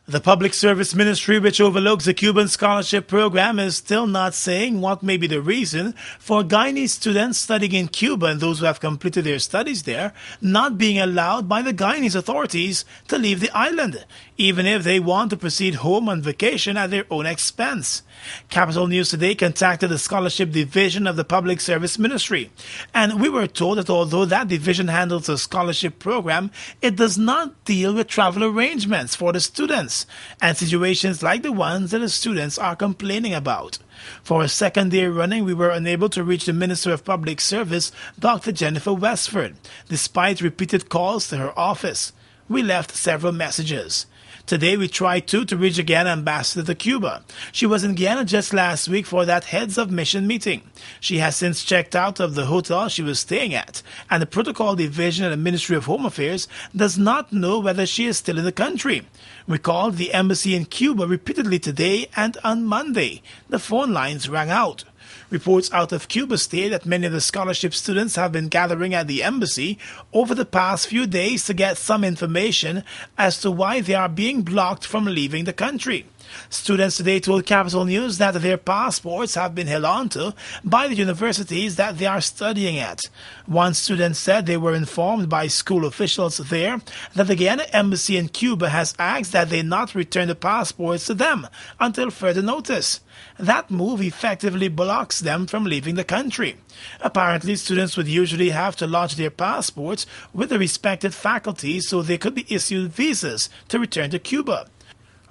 The Public Service Ministry, which overlooks the Cuban scholarship program, is still not saying what may be the reason for Guyanese students studying in Cuba and those who have completed their studies there not being allowed by the Guyanese authorities to leave the island, even if they want to proceed home on vacation at their own expense. Capital News Today contacted the Scholarship Division of the Public Service Ministry, and we were told that although that division handles the scholarship program, it does not deal with travel arrangements for the students and situations like the ones that the students are complaining about. For a second day running, we were unable to reach the Minister of Public Service, Dr. Jennifer Westford, despite repeated calls to her office. We left several messages. Today we tried to reach the Guyana ambassador to Cuba. She was in Guyana just last week for that heads of mission meeting. She has since checked out of the hotel she was staying at, and the Protocol Division at the Ministry of Home Affairs does not know whether she is still in the country. We called the embassy in Cuba repeatedly today, and on Monday the phone lines rang out. Reports out of Cuba state that many of the scholarship students have been gathering at the embassy over the past few days to get some information as to why they are being blocked from leaving the country. Students today told Capital News that their passports have been held onto by the universities that they are studying at. One student said they were informed by school officials there that the Guyana embassy in Cuba has asked that they not return the passports to them until further notice. That move effectively blocks them from leaving the country. Apparently, students would usually have to lodge their passports with the respected faculties so they could be issued visas to return to Cuba.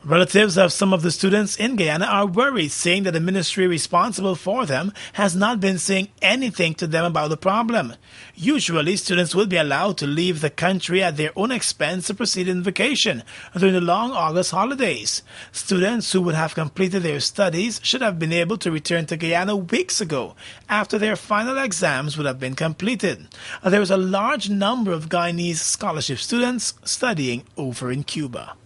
Relatives of some of the students in Guyana are worried, saying that the ministry responsible for them has not been saying anything to them about the problem. Usually, students will be allowed to leave the country at their own expense to proceed in vacation during the long August holidays. Students who would have completed their studies should have been able to return to Guyana weeks ago, after their final exams would have been completed. There is a large number of Guyanese scholarship students studying over in Cuba.